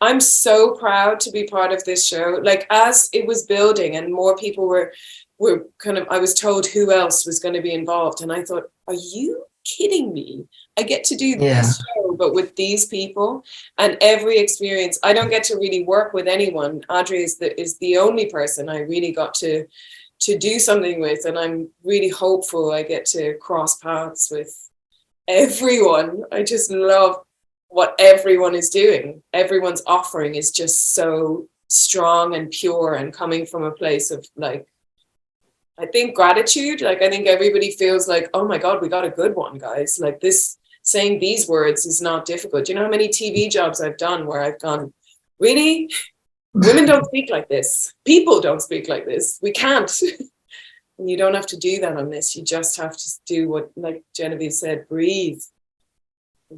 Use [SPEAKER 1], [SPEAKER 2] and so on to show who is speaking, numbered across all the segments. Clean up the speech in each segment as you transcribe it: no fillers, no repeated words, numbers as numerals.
[SPEAKER 1] I'm so proud to be part of this show. Like, as it was building and more people were kind of, I was told who else was going to be involved. And I thought, are you kidding me? I get to do this show, but with these people, and every experience. I don't get to really work with anyone. Adria is the only person I really got to do something with. And I'm really hopeful I get to cross paths with everyone. I just love what everyone is doing. Everyone's offering is just so strong and pure and coming from a place of, like, I think gratitude. Like, I think everybody feels like, oh my God, we got a good one, guys. Like, this, saying these words is not difficult. Do you know how many TV jobs I've done where I've gone, really? Women don't speak like this. People don't speak like this. We can't. And you don't have to do that on this. You just have to do what, like Genevieve said, breathe.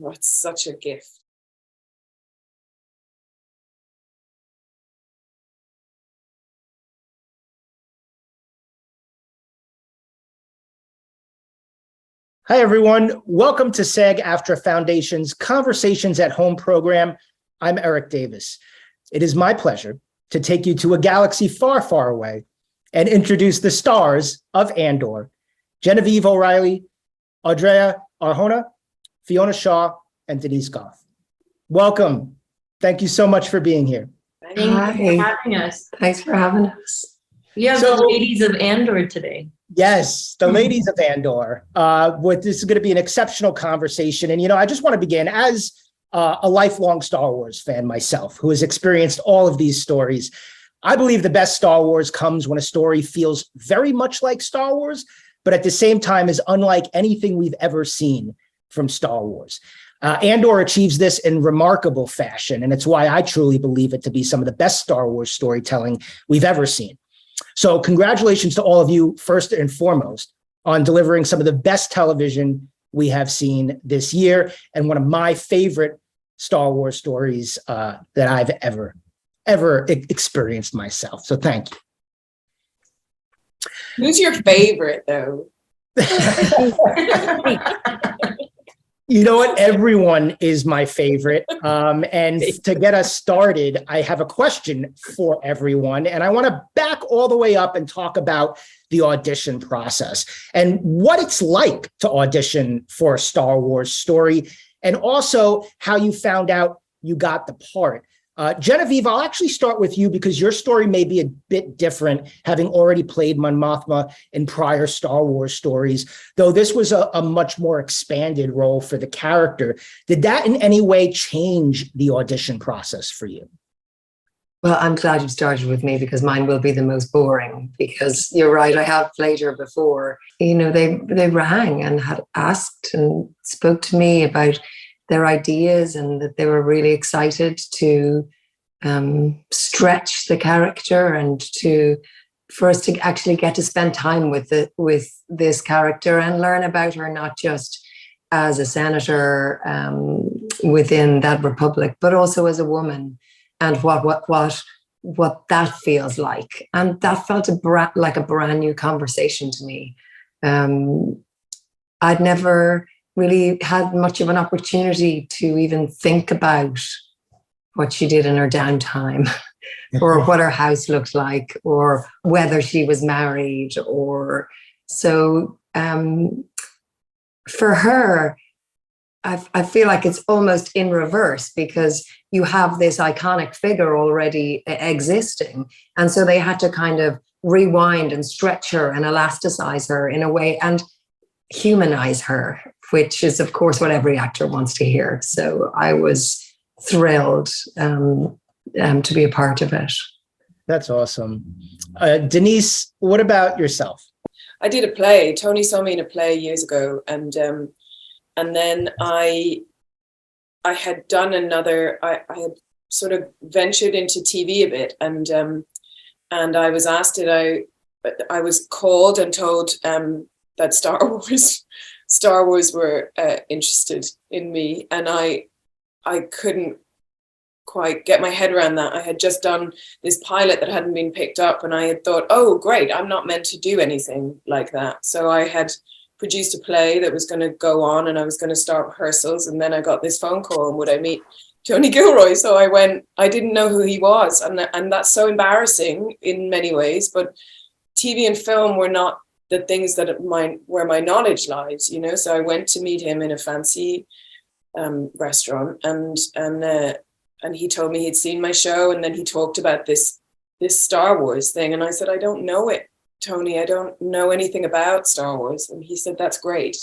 [SPEAKER 1] Oh, it's such a gift.
[SPEAKER 2] Hi, everyone. Welcome to SAG-AFTRA Foundation's Conversations at Home program. I'm Erik Davis. It is my pleasure to take you to a galaxy far, far away and introduce the stars of Andor: Genevieve O'Reilly, Adria Arjona, Fiona Shaw, and Denise Gough. Welcome. Thank you so much for being here.
[SPEAKER 3] Thank you for having us.
[SPEAKER 4] Thanks for having us.
[SPEAKER 3] You have the ladies of Andor today.
[SPEAKER 2] Yes, the ladies of Andor. This is going to be an exceptional conversation. And, I just want to begin as a lifelong Star Wars fan myself, who has experienced all of these stories. I believe the best Star Wars comes when a story feels very much like Star Wars, but at the same time is unlike anything we've ever seen from Star Wars. Andor achieves this in remarkable fashion, and it's why I truly believe it to be some of the best Star Wars storytelling we've ever seen. So congratulations to all of you, first and foremost, on delivering some of the best television we have seen this year, and one of my favorite Star Wars stories that I've ever experienced myself. So thank you.
[SPEAKER 1] Who's your favorite, though?
[SPEAKER 2] You know what? Everyone is my favorite. And to get us started, I have a question for everyone. And I want to back all the way up and talk about the audition process and what it's like to audition for a Star Wars story, and also how you found out you got the part. Genevieve, I'll actually start with you because your story may be a bit different, having already played Mon Mothma in prior Star Wars stories, though this was a much more expanded role for the character. Did that in any way change the audition process for you?
[SPEAKER 4] Well, I'm glad you started with me because mine will be the most boring, because you're right, I have played her before. They rang and had asked and spoke to me about their ideas, and that they were really excited to stretch the character and for us to actually get to spend time with this character and learn about her, not just as a senator within that republic, but also as a woman, and what that feels like. And that felt like a brand new conversation to me. I'd never really had much of an opportunity to even think about what she did in her downtime or what her house looked like or whether she was married. Or so for her, I feel like it's almost in reverse, because you have this iconic figure already existing. And so they had to kind of rewind and stretch her and elasticize her in a way and humanize her, which is, of course, what every actor wants to hear. So I was thrilled to be a part of it.
[SPEAKER 2] That's awesome. Denise, what about yourself?
[SPEAKER 1] I did a play. Tony saw me in a play years ago, and then I had done another. I had sort of ventured into TV a bit, and I was asked, I was called and told that Star Wars were interested in me, and I couldn't quite get my head around that. I had just done this pilot that hadn't been picked up, and I had thought, oh great, I'm not meant to do anything like that. So I had produced a play that was going to go on, and I was going to start rehearsals, and then I got this phone call, and would I meet Tony Gilroy. So I didn't know who he was. And that's so embarrassing in many ways, but TV and film were not the things that where my knowledge lies, you know? So I went to meet him in a fancy restaurant, and he told me he'd seen my show, and then he talked about this Star Wars thing. And I said, I don't know it, Tony. I don't know anything about Star Wars. And he said, that's great.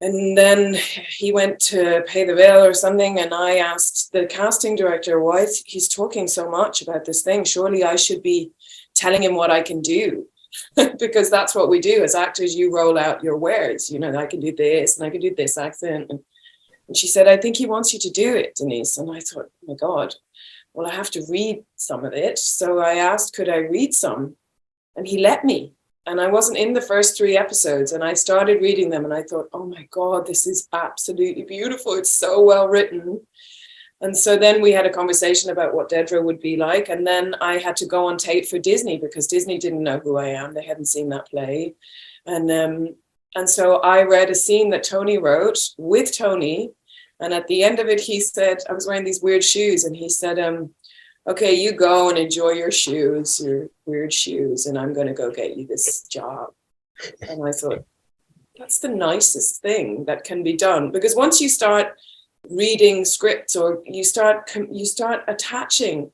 [SPEAKER 1] And then he went to pay the bill or something, and I asked the casting director, why he's talking so much about this thing? Surely I should be telling him what I can do. Because that's what we do as actors. You roll out your wares, you know, I can do this and I can do this accent. And she said, I think he wants you to do it, Denise. And I thought, oh my God, well, I have to read some of it. So I asked, could I read some? And he let me. And I wasn't in the first 3 episodes, and I started reading them, and I thought, oh my God, this is absolutely beautiful. It's so well written. And so then we had a conversation about what Dedra would be like. And then I had to go on tape for Disney, because Disney didn't know who I am. They hadn't seen that play. And so I read a scene that Tony wrote with Tony. And at the end of it, he said, I was wearing these weird shoes. And he said, okay, you go and enjoy your shoes, your weird shoes. And I'm going to go get you this job. And I thought, that's the nicest thing that can be done. Because once you start reading scripts, or you start attaching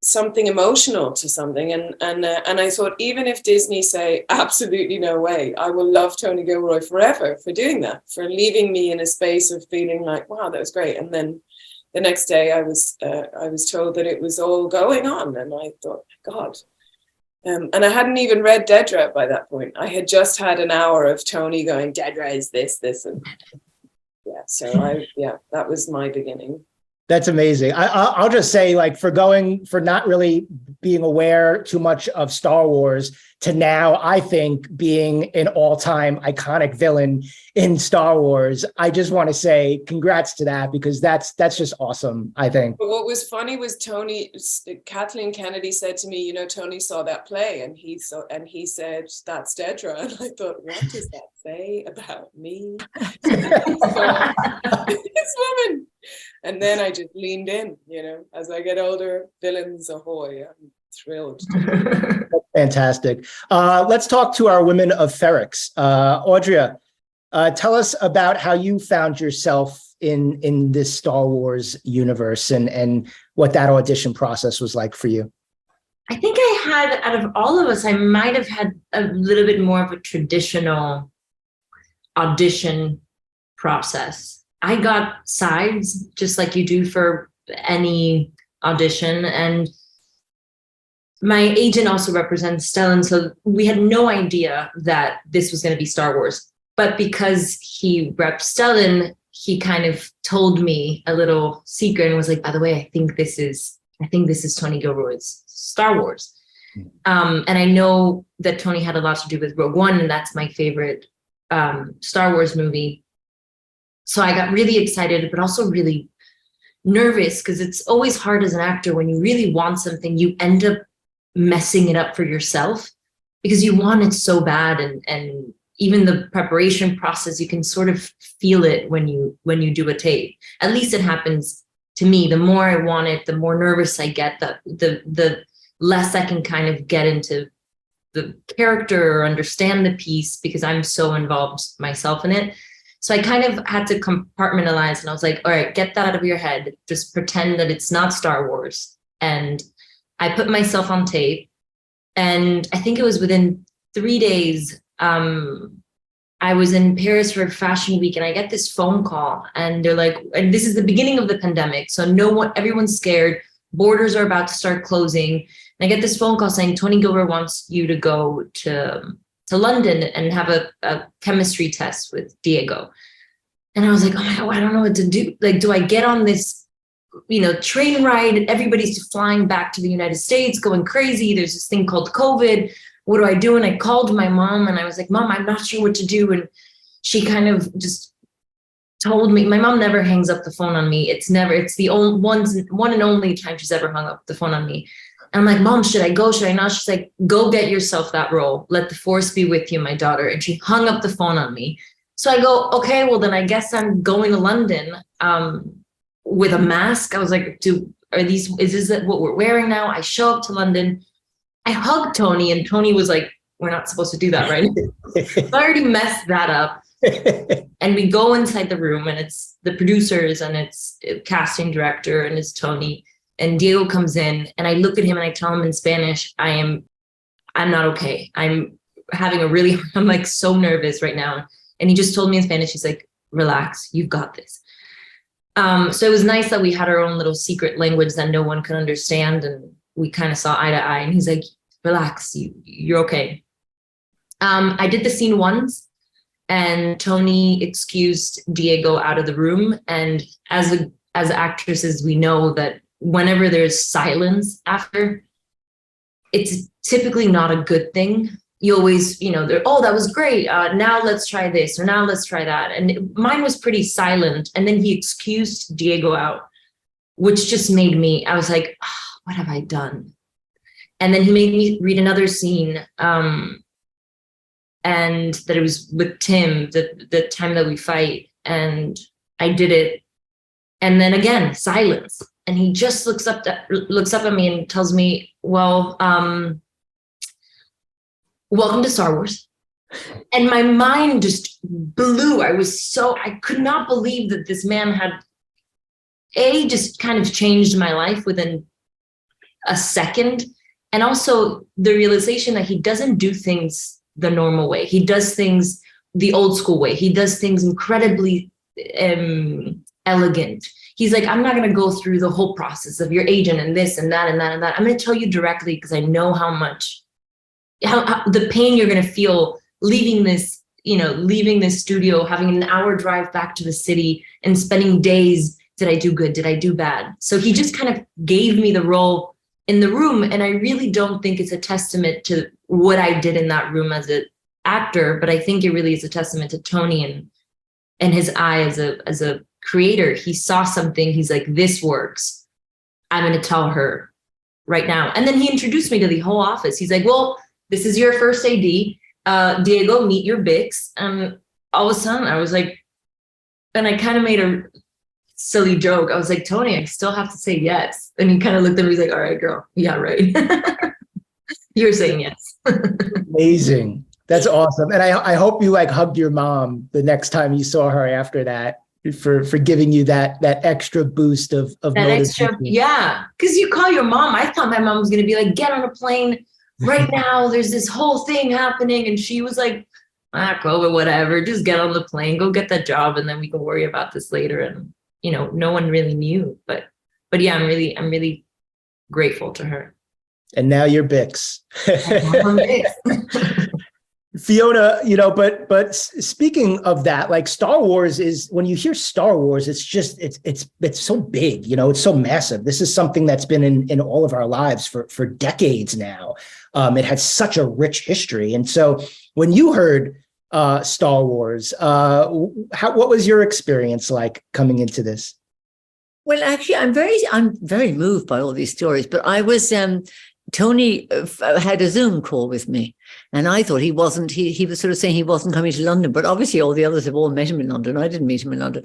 [SPEAKER 1] something emotional to something, and I thought, even if Disney say absolutely no way, I will love Tony Gilroy forever for doing that, for leaving me in a space of feeling like, wow, that was great. And then the next day I was told that it was all going on, and I thought, God. And I hadn't even read Dedra by that point. I had just had an hour of Tony going, Dedra is this, and that was my beginning.
[SPEAKER 2] That's amazing. I'll just say, like, for not really being aware too much of Star Wars to now, I think, being an all-time iconic villain in Star Wars, I just want to say congrats to that, because that's just awesome, I think.
[SPEAKER 1] But what was funny was Kathleen Kennedy said to me, you know, Tony saw that play, and he said, that's Dedra. And I thought, what does that say about me? This woman. And then I just leaned in, you know, as I get older, villains ahoy. I'm thrilled.
[SPEAKER 2] Fantastic. Let's talk to our women of Ferrix. Audreya, tell us about how you found yourself in this Star Wars universe, and what that audition process was like for you.
[SPEAKER 3] I think I had, out of all of us, I might have had a little bit more of a traditional audition process. I got sides, just like you do for any audition. And my agent also represents Stellan, so we had no idea that this was going to be Star Wars. But because he reps Stellan, he kind of told me a little secret and was like, by the way, I think this is Tony Gilroy's Star Wars. And I know that Tony had a lot to do with Rogue One, and that's my favorite Star Wars movie. So I got really excited, but also really nervous, because it's always hard as an actor when you really want something, you end up messing it up for yourself because you want it so bad. And even the preparation process, you can sort of feel it when you do a tape. At least it happens to me. The more I want it, the more nervous I get, the less I can kind of get into the character or understand the piece, because I'm so involved myself in it. So I kind of had to compartmentalize, and I was like, all right, get that out of your head. Just pretend that it's not Star Wars. And I put myself on tape, and I think it was within 3 days, I was in Paris for Fashion Week, and I get this phone call, and they're like, and this is the beginning of the pandemic. So everyone's scared. Borders are about to start closing. And I get this phone call saying, Tony Gilroy wants you to go to London and have a chemistry test with Diego. And I was like, oh my God, I don't know what to do. Like, do I get on this, train ride, and everybody's flying back to the United States, going crazy. There's this thing called COVID. What do I do? And I called my mom, and I was like, Mom, I'm not sure what to do. And she kind of just told me, my mom never hangs up the phone on me. It's the one and only time she's ever hung up the phone on me. And I'm like, Mom, should I go? Should I not? She's like, go get yourself that role. Let the force be with you, my daughter. And she hung up the phone on me. So I go, okay, well, then I guess I'm going to London. with a mask. I was like, is this what we're wearing now? I show up to London. I hugged Tony, and Tony was like, we're not supposed to do that, right? I already messed that up. And we go inside the room, and it's the producers, and it's casting director, and it's Tony. And Diego comes in, and I look at him and I tell him in Spanish, I'm not okay. I'm like so nervous right now. And he just told me in Spanish, he's like, relax, you've got this. So it was nice that we had our own little secret language that no one could understand. And we kind of saw eye to eye, and he's like, relax, you're okay. I did the scene once, and Tony excused Diego out of the room. And as actresses, we know that whenever there's silence after, it's typically not a good thing. You always, oh, that was great. Now let's try this, or now let's try that. And mine was pretty silent. And then he excused Diego out, which just made me, I was like, oh, what have I done? And then he made me read another scene. And that it was with Tim, the time that we fight. And I did it. And then again, silence. And he just looks up at me and tells me, well, welcome to Star Wars. And my mind just blew. I could not believe that this man had just kind of changed my life within a second. And also the realization that he doesn't do things the normal way. He does things the old school way. He does things incredibly elegant. He's like, I'm not going to go through the whole process of your agent and this and that and that and that. I'm going to tell you directly, because I know how the pain you're going to feel leaving this studio, having an hour drive back to the city and spending days. Did I do good? Did I do bad? So he just kind of gave me the role in the room. And I really don't think it's a testament to what I did in that room as an actor, but I think it really is a testament to Tony and his eye as a creator. He saw something. He's like, this works. I'm going to tell her right now. And then he introduced me to the whole office. He's like, well, this is your first AD. Diego, meet your Bix. And all of a sudden I was like, and I kind of made a silly joke. I was like, Tony, I still have to say yes. And he kind of looked at me, he's like, all right, girl. Yeah, right. You're saying yes.
[SPEAKER 2] Amazing. That's awesome. And I hope you hugged your mom the next time you saw her after that for giving you that extra boost of
[SPEAKER 3] that extra, yeah. Because you call your mom. I thought my mom was going to be like, get on a plane right now. There's this whole thing happening. And she was like, COVID, whatever. Just get on the plane, go get that job, and then we can worry about this later. And no one really knew, but yeah, I'm really grateful to her.
[SPEAKER 2] And now you're Bix. Fiona, but speaking of that, Star Wars is, when you hear Star Wars, it's so big, it's so massive. This is something that's been in all of our lives for decades now. It has such a rich history. And so when you heard Star Wars, what was your experience like coming into this?
[SPEAKER 5] Well, actually, I'm very moved by all these stories, but I was, Tony had a Zoom call with me, and I thought he was sort of saying he wasn't coming to London, but obviously all the others have all met him in London. I didn't meet him in London.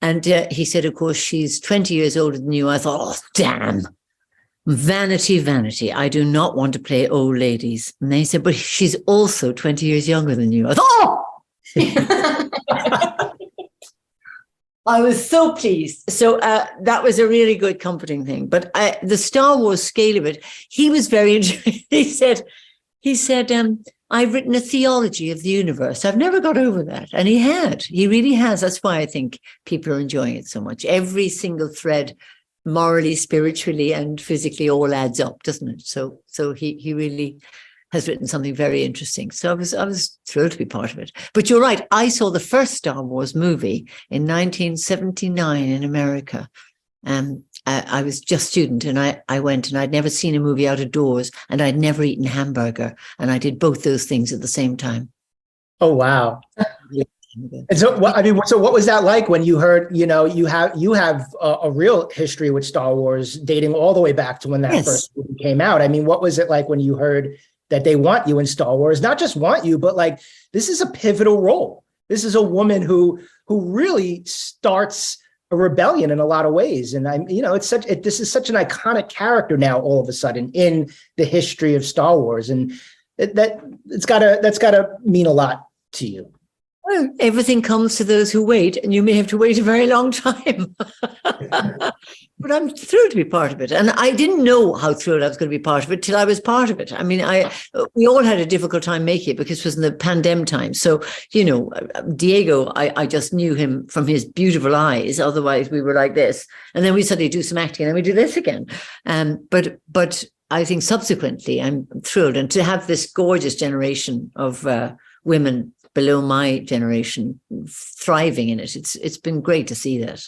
[SPEAKER 5] And he said, of course, she's 20 years older than you. I thought, oh, damn. Vanity, vanity. I do not want to play old ladies. And they said, but she's also 20 years younger than you. I thought, oh! I was so pleased. So that was a really good, comforting thing. But the Star Wars scale of it, he was very interesting. He said, I've written a theology of the universe. I've never got over that. And he really has. That's why I think people are enjoying it so much. Every single thread, morally, spiritually, and physically, all adds up, doesn't it? So he really has written something very interesting. So I was thrilled to be part of it. But you're right. I saw the first Star Wars movie in 1979 in America. I was just a student, and I went, and I'd never seen a movie out of doors, and I'd never eaten hamburger. And I did both those things at the same time.
[SPEAKER 2] Oh, wow. And so, what was that like when you heard, you have a real history with Star Wars dating all the way back to when that first movie came out? I mean, what was it like when you heard that they want you in Star Wars? Not just want you, but this is a pivotal role. This is a woman who really starts a rebellion in a lot of ways. And this is such an iconic character now, all of a sudden, in the history of Star Wars. And that's gotta mean a lot to you.
[SPEAKER 5] Well, everything comes to those who wait, and you may have to wait a very long time. But I'm thrilled to be part of it. And I didn't know how thrilled I was going to be part of it till I was part of it. I mean, we all had a difficult time making it because it was in the pandemic time. So, Diego, I just knew him from his beautiful eyes. Otherwise, we were like this. And then we suddenly do some acting, and then we do this again. But I think subsequently, I'm thrilled. And to have this gorgeous generation of women below my generation thriving in it, it's been great to see that.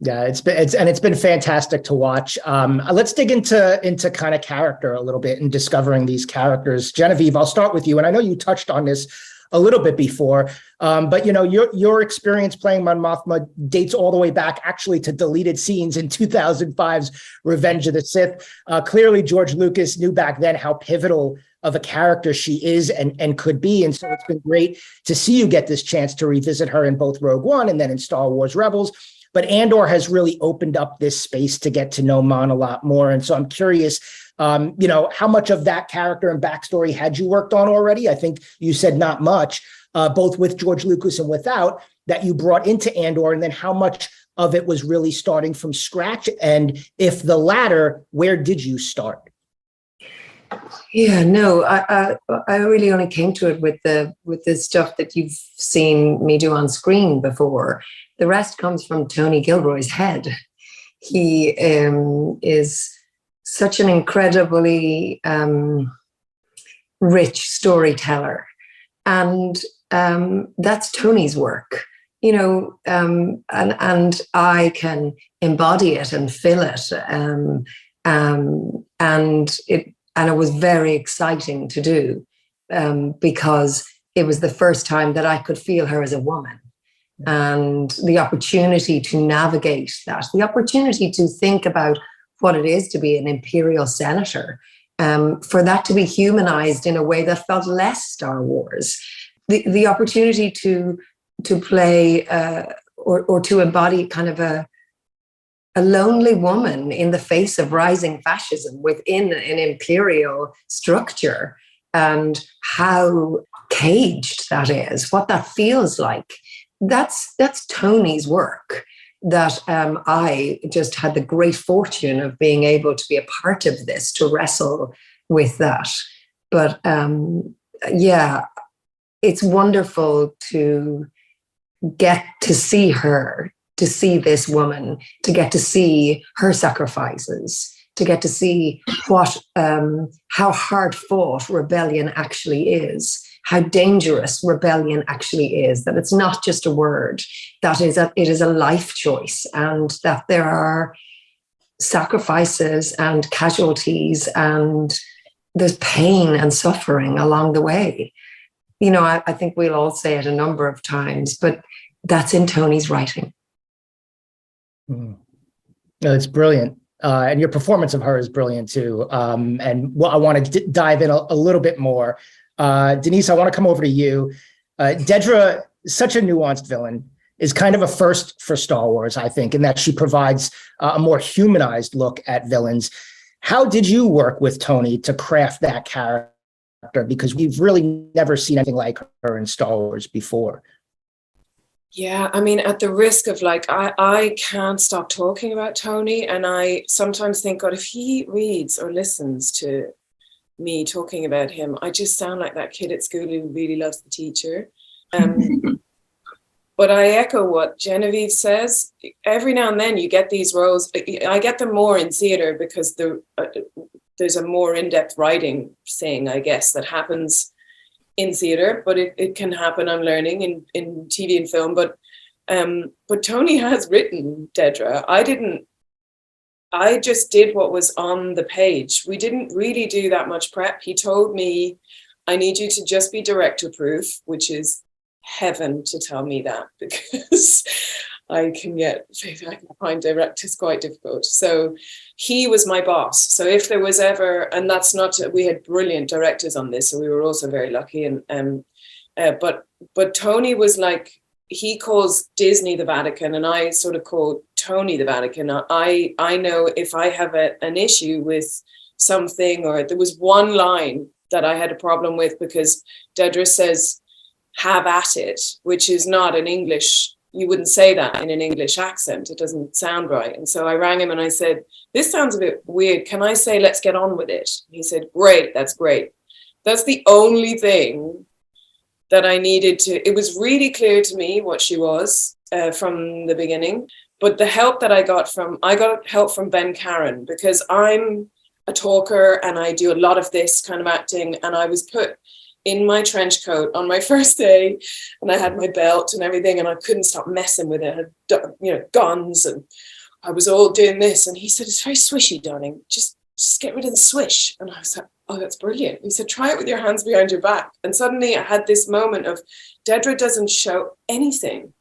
[SPEAKER 2] Yeah, it's been fantastic to watch. Let's dig into kind of character a little bit and discovering these characters. Genevieve, I'll start with you, and I know you touched on this a little bit before, but your experience playing Mon Mothma dates all the way back actually to deleted scenes in 2005's Revenge of the Sith. Clearly, George Lucas knew back then how pivotal of a character she is and could be, and so it's been great to see you get this chance to revisit her in both Rogue One and then in Star Wars Rebels. But Andor has really opened up this space to get to know Mon a lot more. And so I'm curious, how much of that character and backstory had you worked on already? I think you said not much, both with George Lucas and without, that you brought into Andor, and then how much of it was really starting from scratch? And if the latter, where did you start?
[SPEAKER 4] Yeah, no, I really only came to it with the stuff that you've seen me do on screen before. The rest comes from Tony Gilroy's head. He is such an incredibly rich storyteller, and that's Tony's work, and I can embody it and fill it, and it was very exciting to do because it was the first time that I could feel her as a woman. And the opportunity to navigate that, the opportunity to think about what it is to be an imperial senator, for that to be humanized in a way that felt less Star Wars, the opportunity to play or to embody kind of a lonely woman in the face of rising fascism within an imperial structure, and how caged that is, what that feels like. That's Tony's work that I just had the great fortune of being able to be a part of this, to wrestle with that. But yeah, it's wonderful to get to see her, to see this woman, to get to see her sacrifices, to get to see what how hard fought rebellion actually is, how dangerous rebellion actually is, that it's not just a word, that it is a life choice, and that there are sacrifices and casualties and there's pain and suffering along the way. I think we'll all say it a number of times, but that's in Tony's writing.
[SPEAKER 2] No, it's brilliant. And your performance of her is brilliant too. And what I want to dive in a little bit more. Denise, I want to come over to you. Dedra, such a nuanced villain, is kind of a first for Star Wars, I think, in that she provides a more humanized look at villains. How did you work with Tony to craft that character? Because we've really never seen anything like her in Star Wars before.
[SPEAKER 1] Yeah, I mean, at the risk of I can't stop talking about Tony, and I sometimes think, God, if he reads or listens to me talking about him, I just sound like that kid at school who really loves the teacher. But I echo what Genevieve says. Every now and then you get these roles. I get them more in theater because there's a more in-depth writing thing, I guess, that happens in theater, but it can happen, I'm learning, in TV and film. But Tony has written Dedra. I just did what was on the page. We didn't really do that much prep. He told me, I need you to just be director proof, which is heaven to tell me that, because I can find directors quite difficult. So he was my boss. So if there was ever, and that's not, we had brilliant directors on this, so we were also very lucky. But Tony was like, he calls Disney the Vatican, and I sort of call Tony the Vatican. I know if I have an issue with something, or there was one line that I had a problem with because Dedra says, have at it, which is not an English, you wouldn't say that in an English accent. It doesn't sound right. And so I rang him and I said, this sounds a bit weird. Can I say, let's get on with it? He said, great, that's great. That's the only thing that I needed to, it was really clear to me what she was from the beginning. But the help that I got help from Ben Karen, because I'm a talker and I do a lot of this kind of acting. And I was put in my trench coat on my first day, and I had my belt and everything, and I couldn't stop messing with it. I had, guns, and I was all doing this. And he said, it's very swishy, darling. Just get rid of the swish. And I was like, oh, that's brilliant. He said, try it with your hands behind your back. And suddenly I had this moment of Dedra doesn't show anything.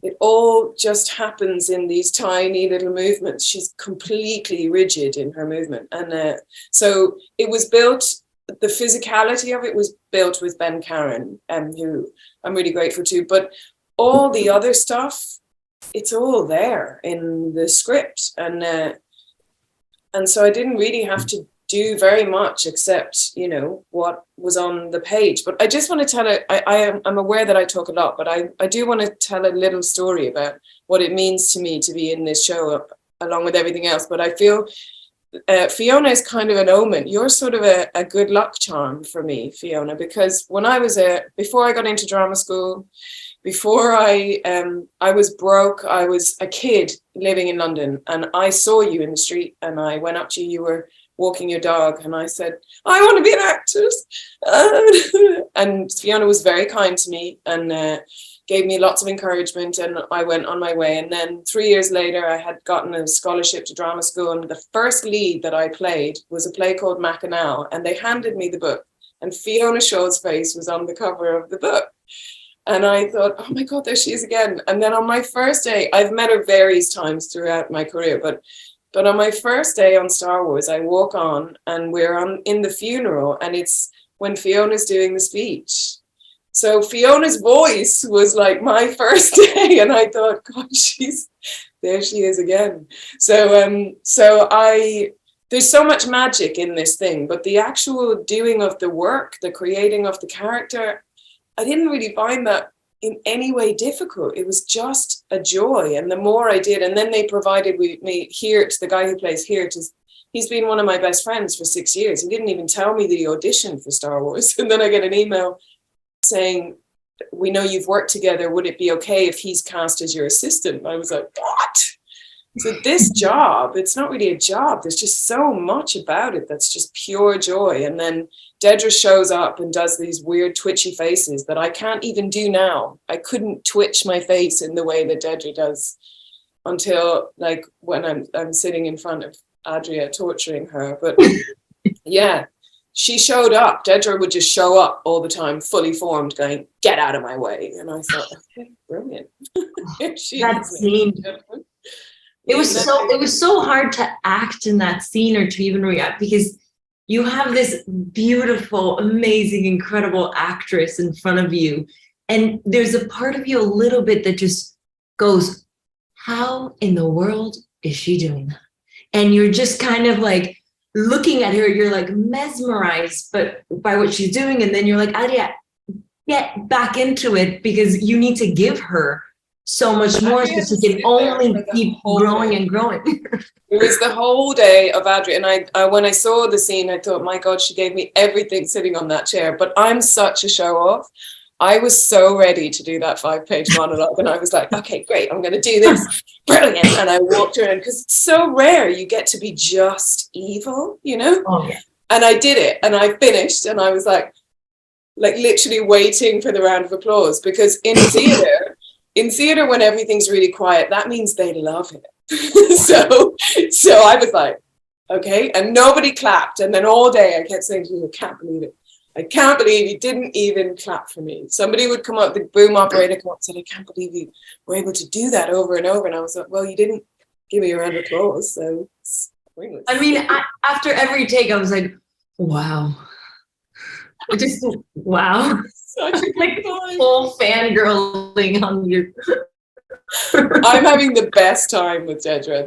[SPEAKER 1] It all just happens in these tiny little movements. She's completely rigid in her movement. And so it was built, the physicality of it was built with Ben Karen, who I'm really grateful to. But all the other stuff, it's all there in the script. And so I didn't really have to do very much except, what was on the page. But I just want to tell it, I'm aware that I talk a lot, but I do want to tell a little story about what it means to me to be in this show along with everything else. But I feel Fiona is kind of an omen. You're sort of a good luck charm for me, Fiona, because when I was before I got into drama school, before I was broke, I was a kid living in London, and I saw you in the street, and I went up to you, you were walking your dog, and I said, I want to be an actress. And Fiona was very kind to me and gave me lots of encouragement, and I went on my way. And then 3 years later, I had gotten a scholarship to drama school, and the first lead that I played was a play called Mackinaw, and they handed me the book, and Fiona Shaw's face was on the cover of the book. And I thought, oh my God, there she is again. And then on my first day, I've met her various times throughout my career, but on my first day on Star Wars, I walk on and we're in the funeral, and it's when Fiona's doing the speech. So Fiona's voice was like my first day, and I thought, God, there she is again. So there's so much magic in this thing, but the actual doing of the work, the creating of the character, I didn't really find that in any way difficult. It was just a joy. And the more I did, and then they provided me Hirt, the guy who plays Hirt, he's been one of my best friends for 6 years. He didn't even tell me the audition for Star Wars. And then I get an email saying, we know you've worked together. Would it be okay if he's cast as your assistant? And I was like, what? So this job, it's not really a job. There's just so much about it that's just pure joy. And then Dedra shows up and does these weird twitchy faces that I can't even do now. I couldn't twitch my face in the way that Dedra does until like when I'm sitting in front of Adria torturing her. But yeah, she showed up. Dedra would just show up all the time, fully formed, going, get out of my way. And I thought, okay, brilliant.
[SPEAKER 3] That scene. It was so hard to act in that scene or to even react, because you have this beautiful, amazing, incredible actress in front of you. And there's a part of you a little bit that just goes, how in the world is she doing that? And you're just kind of like looking at her, you're like mesmerized by what she's doing. And then you're like, Adria, get back into it, because you need to give her so much more, so she can only keep growing and growing.
[SPEAKER 1] It was the whole day of Adria, and I when I saw the scene, I thought, my God, she gave me everything sitting on that chair. But I'm such a show off. I was so ready to do that 5-page monologue, and I was like, okay, great, I'm going to do this, brilliant. And I walked around, because it's so rare you get to be just evil,
[SPEAKER 3] Oh, yeah.
[SPEAKER 1] And I did it, and I finished, and I was like literally waiting for the round of applause, because in theater, when everything's really quiet, that means they love it. so I was like, okay, and nobody clapped. And then all day I kept saying to you, I can't believe it. I can't believe you didn't even clap for me. Somebody would come up, the boom operator come up and said, I can't believe you were able to do that over and over. And I was like, well, you didn't give me a round of applause, so it's pointless.
[SPEAKER 3] I mean, after every take, I was like, wow. Just wow.
[SPEAKER 1] Such a
[SPEAKER 3] like full fangirling on your
[SPEAKER 1] I'm having the best time with Dedra.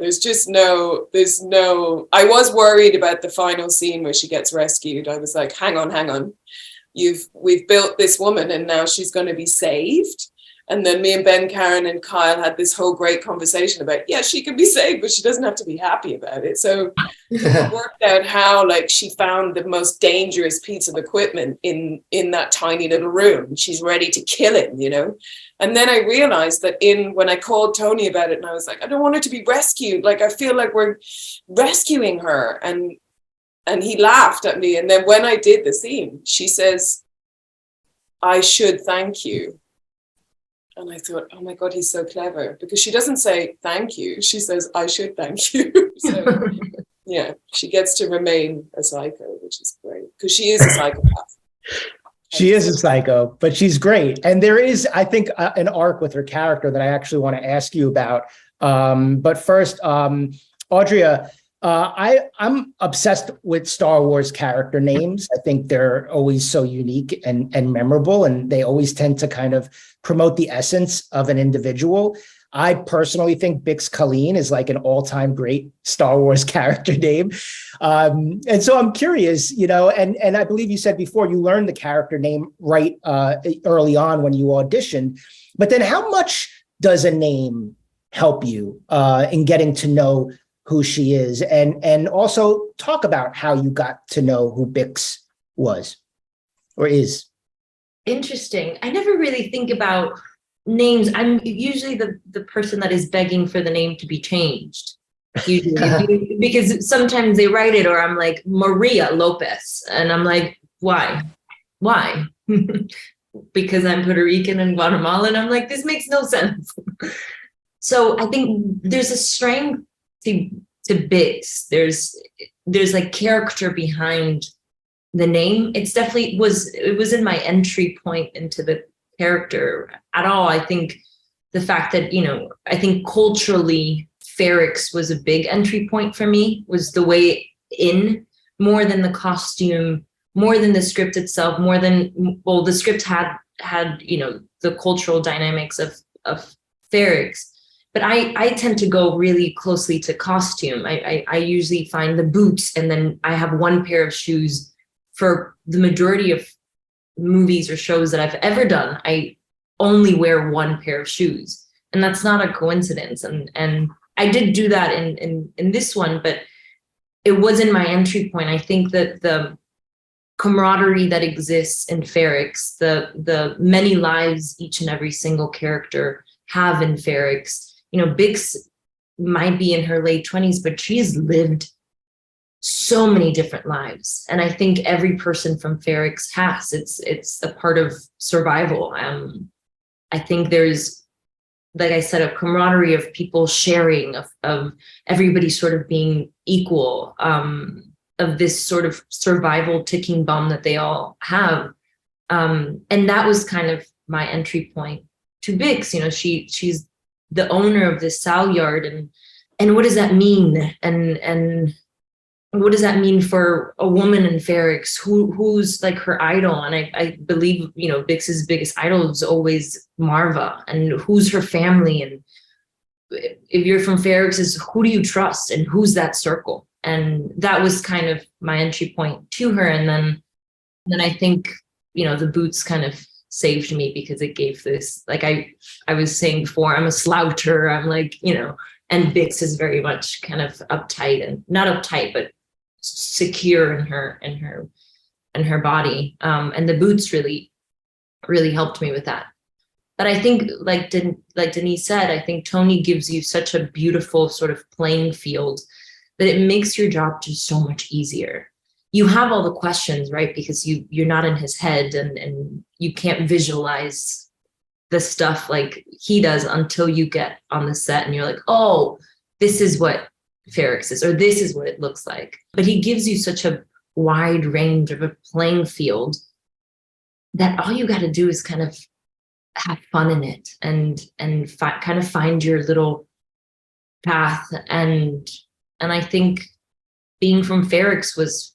[SPEAKER 1] I was worried about the final scene where she gets rescued. I was like, hang on. We've built this woman and now she's going to be saved. And then me and Ben, Karen and Kyle had this whole great conversation about, yeah, she can be saved, but she doesn't have to be happy about it. So it worked out how like she found the most dangerous piece of equipment in that tiny little room. She's ready to kill him, you know? And then I realized that when I called Tony about it and I was like, I don't want her to be rescued. Like, I feel like we're rescuing her. And he laughed at me. And then when I did the scene, she says, I should thank you. And I thought, oh my God, he's so clever, because she doesn't say thank you. She says, I should thank you. So yeah, she gets to remain a psycho, which is great because she is a psychopath.
[SPEAKER 2] She is a psycho, but she's great. And there is, I think, an arc with her character that I actually want to ask you about. But first, Audreya, I'm obsessed with Star Wars character names. I think they're always so unique and memorable, and they always tend to kind of promote the essence of an individual. I personally think Bix Colleen is like an all-time great Star Wars character name. And so I'm curious, you know, and I believe you said before you learned the character name right early on when you auditioned, but then how much does a name help you in getting to know who she is, and also talk about how you got to know who Bix was or is?
[SPEAKER 3] Interesting. I never really think about names. I'm usually the person that is begging for the name to be changed, usually, because sometimes they write it, or I'm like, Maria Lopez, and I'm like, why? Because I'm Puerto Rican and Guatemalan. I'm like, this makes no sense. So I think there's a strength to Bix. There's like character behind the name. It's definitely it was in my entry point into the character at all. I think the fact that, you know, I think culturally Ferrix was a big entry point for me, was the way in, more than the costume, more than the script itself, more than, well, the script had, you know, the cultural dynamics of Ferrix. But I tend to go really closely to costume. I usually find the boots, and then I have one pair of shoes for the majority of movies or shows that I've ever done. I only wear one pair of shoes, and that's not a coincidence. And I did do that in this one, but it wasn't my entry point. I think that the camaraderie that exists in Ferrix, the many lives each and every single character have in Ferrix. You know, Bix might be in her late 20s, but she's lived so many different lives. And I think every person from Ferrix has. It's a part of survival. I think there's, like I said, a camaraderie of people sharing, of everybody sort of being equal, of this sort of survival ticking bomb that they all have. And that was kind of my entry point to Bix. You know, she's the owner of this sow yard, and what does that mean? And what does that mean for a woman in Ferrix who's like her idol? And I believe, you know, Bix's biggest idol is always Marva, and who's her family. And if you're from Ferrix, is who do you trust, and who's that circle? And that was kind of my entry point to her. And then I think, you know, the boots kind of saved me, because it gave this, like I was saying before, I'm a sloucher. I'm like, you know, and Bix is very much kind of uptight, and not uptight, but secure in her body. And the boots really helped me with that. But I think, like Denise said, I think Tony gives you such a beautiful sort of playing field that it makes your job just so much easier. You have all the questions, right? Because you're not in his head, and you can't visualize the stuff like he does until you get on the set and you're like, oh, this is what Ferrix is, or this is what it looks like. But he gives you such a wide range of a playing field that all you got to do is kind of have fun in it, and kind of find your little path. And I think being from Ferrix was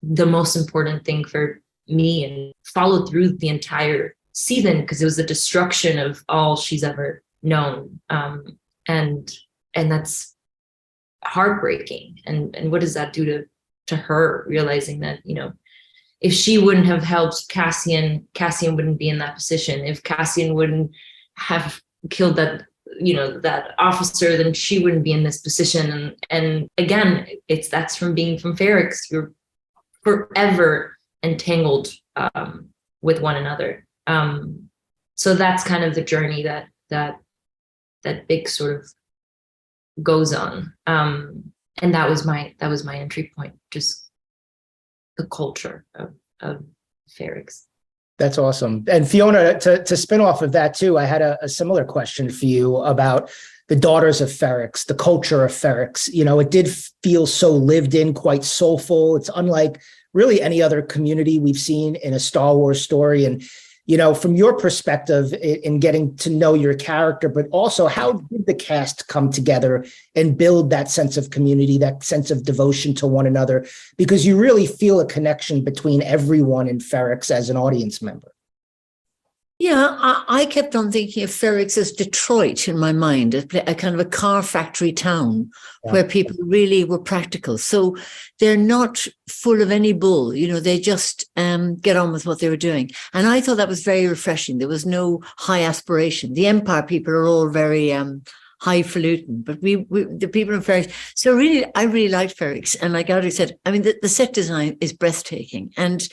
[SPEAKER 3] the most important thing for me, and followed through the entire season, because it was the destruction of all she's ever known. And that's heartbreaking. And what does that do to her, realizing that, if she wouldn't have helped Cassian wouldn't be in that position. If Cassian wouldn't have killed that, that officer, then she wouldn't be in this position. And again, that's from being from Ferrix. You're forever entangled with one another. So that's kind of the journey that Big sort of goes on. And that was my entry point, just the culture of Ferrix.
[SPEAKER 2] That's awesome. And Fiona, to spin off of that too, I had a similar question for you about the Daughters of Ferrix, the culture of Ferrix. It did feel so lived in, quite soulful. It's unlike really any other community we've seen in a Star Wars story. And, from your perspective in getting to know your character, but also how did the cast come together and build that sense of community, that sense of devotion to one another? Because you really feel a connection between everyone in Ferrix as an audience member.
[SPEAKER 5] Yeah, I kept on thinking of Ferrix as Detroit in my mind, a kind of a car factory town where people really were practical. So they're not full of any bull, they just get on with what they were doing. And I thought that was very refreshing. There was no high aspiration. The Empire people are all very highfalutin, but we the people in Ferrix. So really, I really liked Ferrix. And like Audrey said, I mean, the set design is breathtaking. And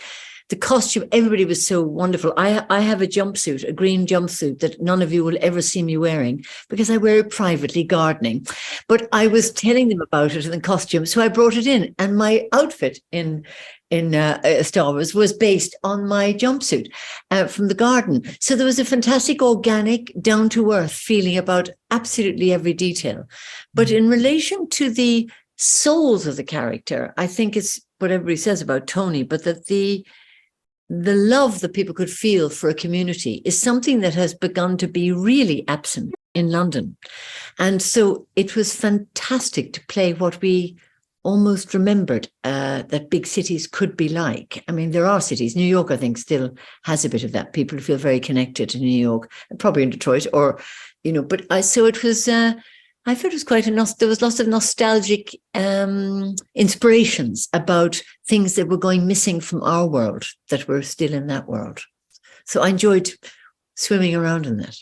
[SPEAKER 5] the costume, everybody was so wonderful. I have a jumpsuit, a green jumpsuit that none of you will ever see me wearing because I wear it privately gardening. But I was telling them about it in the costume, so I brought it in. And my outfit in Star Wars was based on my jumpsuit from the garden. So there was a fantastic, organic, down-to-earth feeling about absolutely every detail. But in relation to the souls of the character, I think it's what everybody says about Tony, but that the love that people could feel for a community is something that has begun to be really absent in London. And so it was fantastic to play what we almost remembered that big cities could be like. I mean, there are cities. New York, I think, still has a bit of that. People feel very connected to New York, probably in Detroit, or, but so it was... I thought it was there was lots of nostalgic inspirations about things that were going missing from our world that were still in that world. So I enjoyed swimming around in that.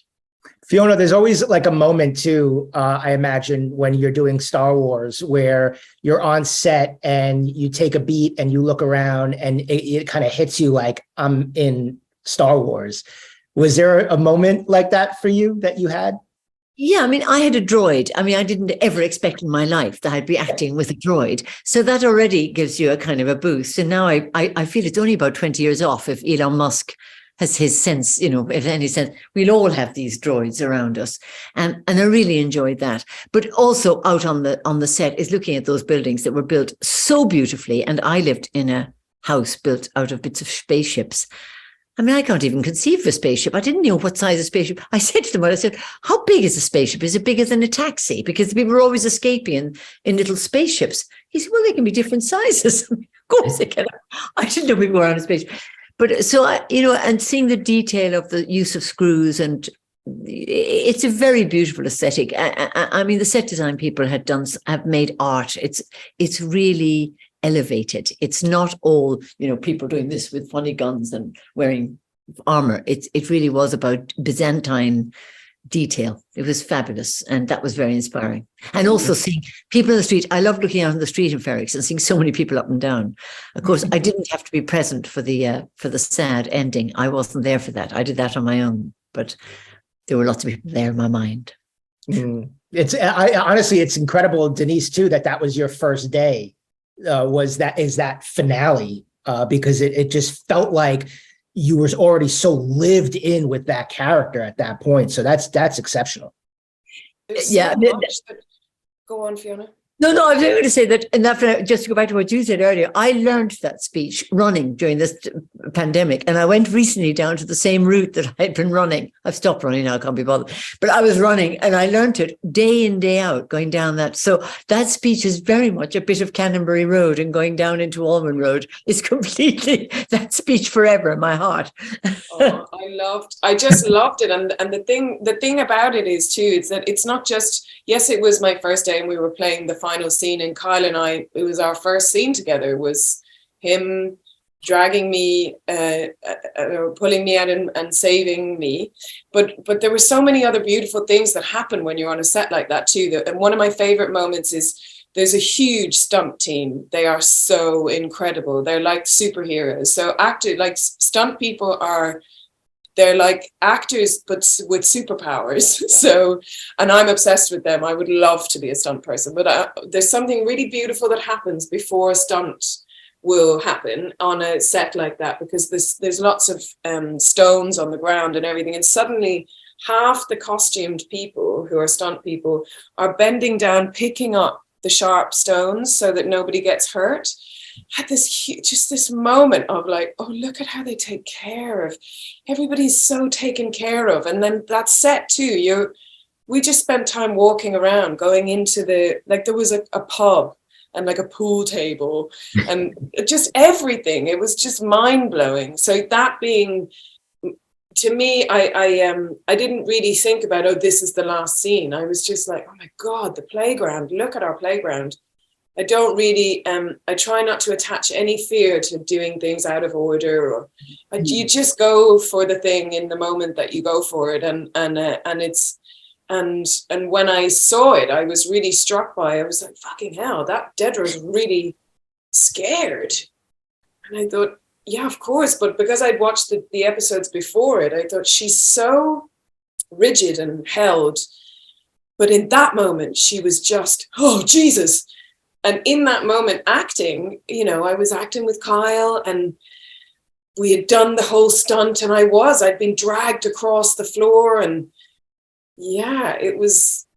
[SPEAKER 2] Fiona, there's always like a moment too, I imagine, when you're doing Star Wars where you're on set and you take a beat and you look around and it kind of hits you like, I'm in Star Wars. Was there a moment like that for you that you had?
[SPEAKER 5] Yeah, I mean, I had a droid. I mean, I didn't ever expect in my life that I'd be acting with a droid. So that already gives you a kind of a boost. And now I feel it's only about 20 years off if Elon Musk has his sense, if any sense, we'll all have these droids around us. And I really enjoyed that. But also out on the set is looking at those buildings that were built so beautifully. And I lived in a house built out of bits of spaceships. I mean, I can't even conceive of a spaceship. I didn't know what size a spaceship. I said to them, I said, how big is a spaceship? Is it bigger than a taxi? Because people were always escaping in little spaceships. He said, well, they can be different sizes. Of course they can. I didn't know people were on a spaceship. But so, and seeing the detail of the use of screws, and it's a very beautiful aesthetic. I mean, the set design people have made art. It's really elevated. It's not all, people doing this with funny guns and wearing armor. It really was about Byzantine detail. It was fabulous. And that was very inspiring. And also seeing people in the street. I loved looking out on the street in Ferrix and seeing so many people up and down. Of course, I didn't have to be present for the sad ending. I wasn't there for that. I did that on my own, but there were lots of people there in my mind.
[SPEAKER 2] Honestly, it's incredible, Denise, too, that was your first day. Is that finale, because it just felt like you were already so lived in with that character at that point. So that's exceptional.
[SPEAKER 1] Yeah. So go on, Fiona.
[SPEAKER 5] No, I was going to say that, and that, just to go back to what you said earlier, I learned that speech running during this pandemic, and I went recently down to the same route that I'd been running. I've stopped running now, I can't be bothered, but I was running, and I learned it day in, day out, going down that. So that speech is very much a bit of Canterbury Road, and going down into Allman Road is completely that speech forever in my heart.
[SPEAKER 1] Oh, I just loved it. And the thing about it is too, is that it's not just, yes, it was my first day and we were playing the final scene, and Kyle and I, it was our first scene together, was him dragging me, pulling me out and saving me. But there were so many other beautiful things that happen when you're on a set like that too. And one of my favorite moments is there's a huge stunt team. They are so incredible. They're like superheroes. So stunt people they're like actors, but with superpowers. So, and I'm obsessed with them. I would love to be a stunt person, but there's something really beautiful that happens before a stunt will happen on a set like that, because there's lots of stones on the ground and everything. And suddenly half the costumed people who are stunt people are bending down, picking up the sharp stones so that nobody gets hurt. Had this moment of like, oh, look at how they take care of everybody's so taken care of. And then that set too, we just spent time walking around, going into there was a pub and like a pool table and just everything. It was just mind-blowing. So that being, to me, I didn't really think about, oh, this is the last scene. I was just like, oh my God, the playground, look at our playground. I don't really, I try not to attach any fear to doing things out of order, or you just go for the thing in the moment that you go for it. And when I saw it, I was really struck by, I was like, fucking hell, that Dedra's really scared. And I thought, yeah, of course. But because I'd watched the episodes before it, I thought she's so rigid and held. But in that moment, she was just, oh, Jesus. And in that moment, acting, I was acting with Kyle and we had done the whole stunt, and I'd been dragged across the floor. And yeah, it's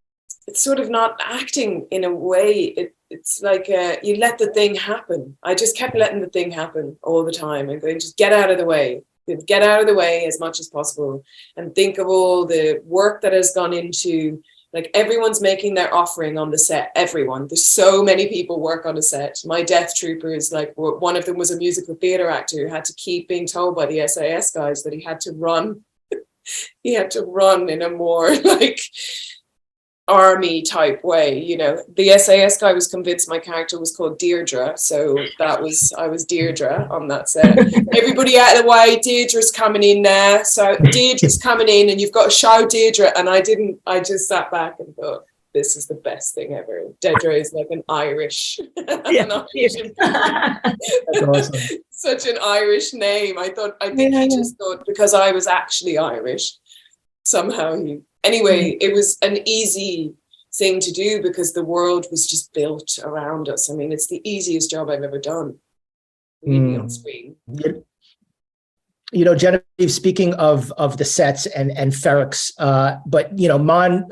[SPEAKER 1] sort of not acting in a way. It's like you let the thing happen. I just kept letting the thing happen all the time and going, just get out of the way. Get out of the way as much as possible and think of all the work that has gone into, like, everyone's making their offering on the set. Everyone. There's so many people work on a set. My death troopers, like, one of them was a musical theatre actor who had to keep being told by the SAS guys that he had to run. He had to run in a more like army type way. The SAS guy was convinced my character was called Dedra, so I was Dedra on that set. Everybody out of the way, Dedra's coming in there, so Dedra's coming in and you've got to show Dedra. And I just sat back and thought, this is the best thing ever. Dedra is like an Irish,
[SPEAKER 2] That's awesome.
[SPEAKER 1] Such an Irish name. I think he just thought because I was actually Irish, somehow anyway, it was an easy thing to do because the world was just built around us. I mean, it's the easiest job I've ever done, really, on screen.
[SPEAKER 2] Genevieve, speaking of the sets and Ferrix, but Mon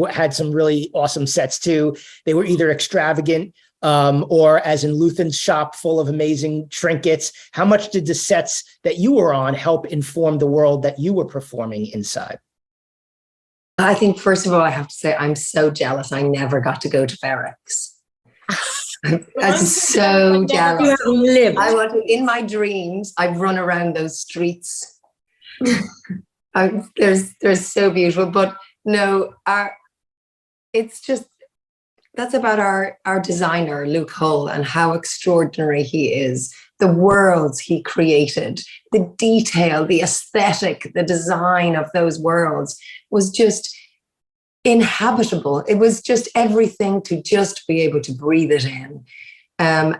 [SPEAKER 2] had some really awesome sets too. They were either extravagant or, as in Luthen's shop, full of amazing trinkets. How much did the sets that you were on help inform the world that you were performing inside?
[SPEAKER 4] I think, first of all, I have to say I'm so jealous I never got to go to Ferrix. I'm so jealous. I want to, in my dreams, I've run around those streets. They're so beautiful. But no, it's just, that's about our designer, Luke Hull, and how extraordinary he is. The worlds he created, the detail, the aesthetic, the design of those worlds was just inhabitable. It was just everything to just be able to breathe it in. And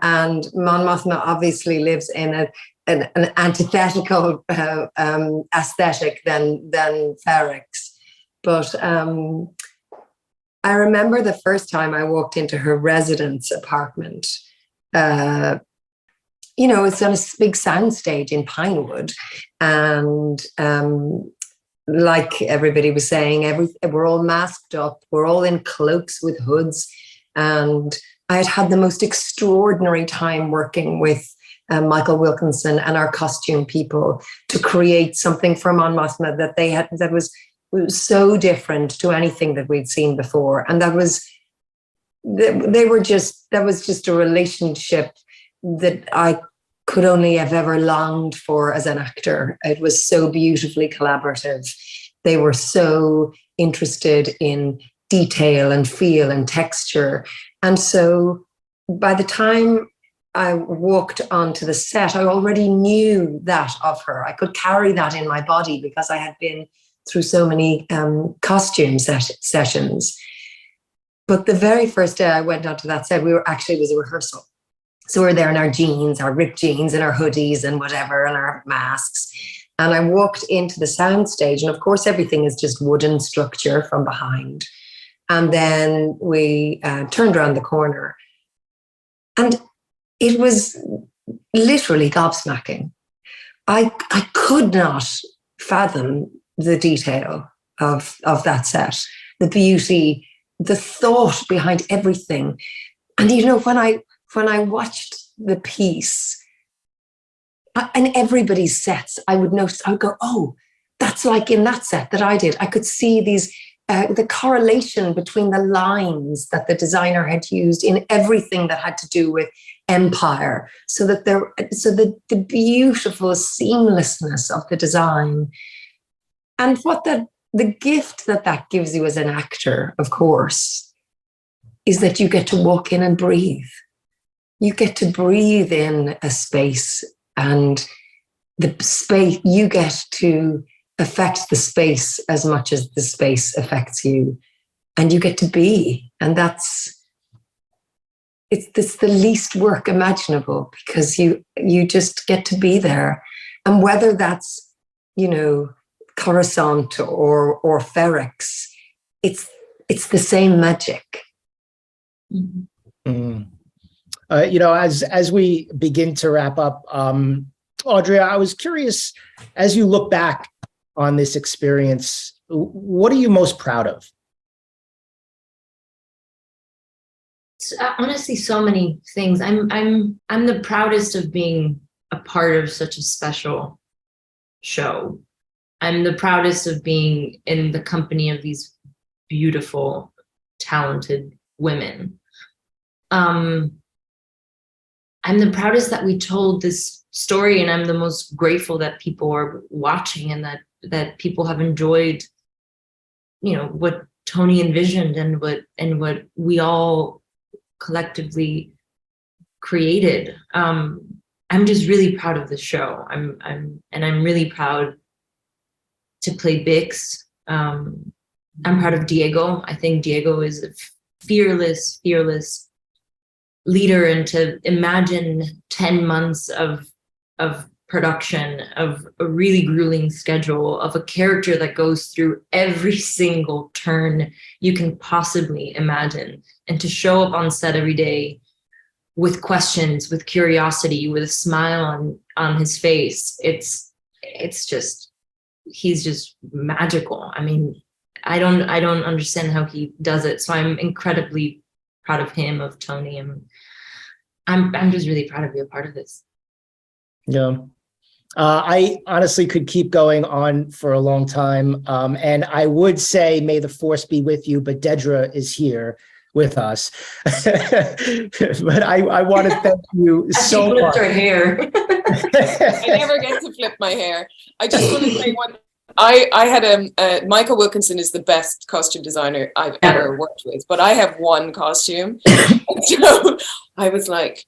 [SPEAKER 4] Mon Mothma obviously lives in an antithetical aesthetic than Ferrix. But I remember the first time I walked into her residence apartment. It's on a big soundstage in Pinewood, and like everybody was saying, we're all masked up, we're all in cloaks with hoods, and I had had the most extraordinary time working with Michael Wilkinson and our costume people to create something for Mon Mothma that was so different to anything that we'd seen before. And that was just a relationship that I could only have ever longed for as an actor. It was so beautifully collaborative. They were so interested in detail and feel and texture. And so by the time I walked onto the set, I already knew that of her. I could carry that in my body because I had been through so many costume sessions. But the very first day I went onto that set, it was a rehearsal. So we were there in our jeans, our ripped jeans and our hoodies and whatever, and our masks. And I walked into the sound stage, and of course, everything is just wooden structure from behind. And then we turned around the corner, and it was literally gobsmacking. I could not fathom the detail of that set, the beauty, the thought behind everything. And you know, when I watched the piece, and everybody's sets, I would go, oh, that's like in that set that I did. I could see these, the correlation between the lines that the designer had used in everything that had to do with empire, so that the beautiful seamlessness of the design, and what the gift that gives you as an actor, of course, is that you get to walk in and breathe. You get to breathe in a space, and the space, you get to affect the space as much as the space affects you, and you get to be. And it's the least work imaginable, because you just get to be there. And whether that's, you know, Coruscant or Ferrix, it's the same magic.
[SPEAKER 3] Mm-hmm.
[SPEAKER 2] Mm. You know, as we begin to wrap up, Audrey, I was curious, as you look back on this experience, what are you most proud of?
[SPEAKER 3] Honestly, so many things. I'm the proudest of being a part of such a special show. I'm the proudest of being in the company of these beautiful, talented women. I'm the proudest that we told this story, and I'm the most grateful that people are watching, and that people have enjoyed, you know, what Tony envisioned and what we all collectively created. I'm just really proud of the show. I'm really proud to play Bix. I'm proud of Diego. I think Diego is a fearless leader, and to imagine 10 months of production, of a really grueling schedule, of a character that goes through every single turn you can possibly imagine, and to show up on set every day with questions, with curiosity, with a smile on his face. It's just, he's just magical. I mean, I don't understand how he does it. So I'm incredibly proud of him, of Tony, and I'm just really proud to be a part of this.
[SPEAKER 2] Yeah. I honestly could keep going on for a long time. And I would say, may the force be with you, but Dedra is here with us. But I want to thank you so much.
[SPEAKER 3] Her hair.
[SPEAKER 1] I never get to flip my hair. I just want to say one. I had Michael Wilkinson is the best costume designer I've ever worked with, but I have one costume. So I was like,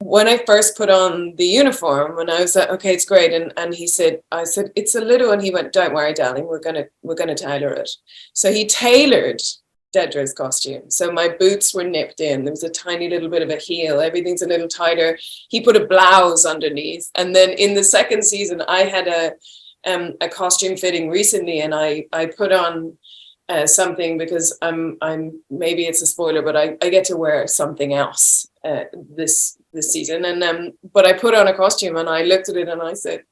[SPEAKER 1] when I first put on the uniform, and I was like, okay, it's great. And he said, I said, it's a little, and he went, don't worry, darling, we're gonna tailor it. So he tailored Dedra's costume. So my boots were nipped in. There was a tiny little bit of a heel. Everything's a little tighter. He put a blouse underneath. And then in the second season, I had a costume fitting recently, and I put on something, because I'm maybe it's a spoiler, but I get to wear something else this season, and but I put on a costume, and I looked at it and I said,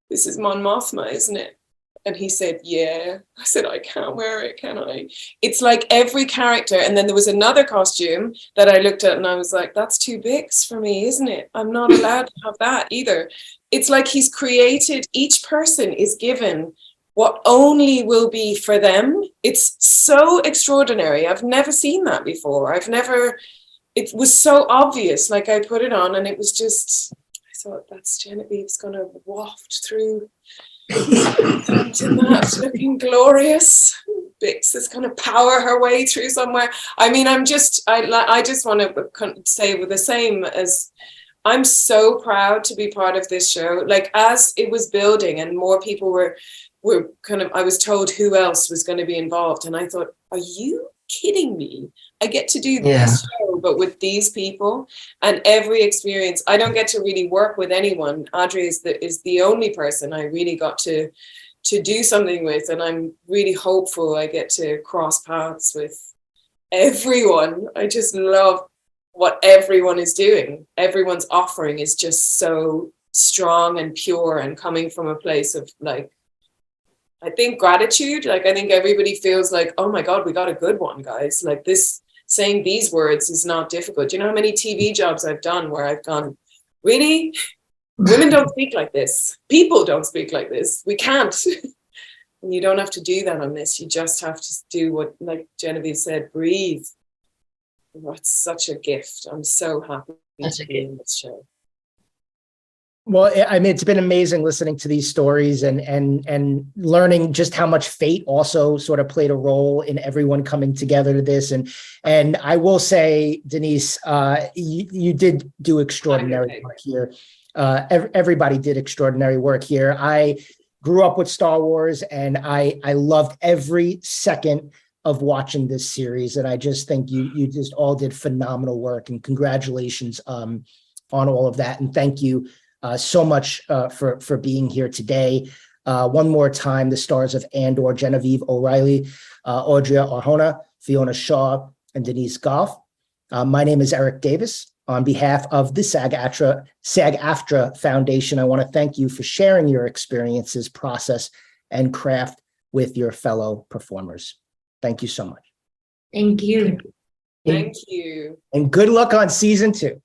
[SPEAKER 1] this is Mon Mothma, isn't it? And he said, yeah. I said, I can't wear it, can I? It's like every character. And then there was another costume that I looked at and I was like, that's too big for me, isn't it? I'm not allowed to have that either. It's like he's created, each person is given what only will be for them. It's so extraordinary. I've never seen that before. It was so obvious. Like I put it on and it was just, I thought that's Genevieve's going to waft through into that looking glorious. Bix is going to power her way through somewhere. I mean, I just want to say with the same as I'm so proud to be part of this show. Like as it was building and more people were I was told who else was going to be involved. And I thought, are you kidding me? I get to do this show, but with these people and every experience. I don't get to really work with anyone. Audrey is the only person I really got to do something with. And I'm really hopeful I get to cross paths with everyone. I just love what everyone is doing. Everyone's offering is just so strong and pure and coming from a place of like, I think gratitude. Like, I think everybody feels like, oh my God, we got a good one, guys. Like this, saying these words is not difficult. Do you know how many TV jobs I've done where I've gone, really? Women don't speak like this. People don't speak like this. We can't. And you don't have to do that on this. You just have to do what, like Genevieve said, breathe. That's such a gift. I'm so happy to be in this show.
[SPEAKER 2] Well, I mean, it's been amazing listening to these stories and learning just how much fate also sort of played a role in everyone coming together to this. And I will say, Denise, you did do extraordinary work here. Everybody did extraordinary work here. I grew up with Star Wars and I loved every second of watching this series. And I just think you just all did phenomenal work, and congratulations on all of that. And thank you so much for being here today. One more time, the stars of Andor, Genevieve O'Reilly, Adria Arjona, Fiona Shaw, and Denise Gough. My name is Erik Davis. On behalf of the SAG-AFTRA Foundation, I want to thank you for sharing your experiences, process, and craft with your fellow performers. Thank you so much.
[SPEAKER 3] Thank you.
[SPEAKER 1] Thank you.
[SPEAKER 2] And good luck on season 2.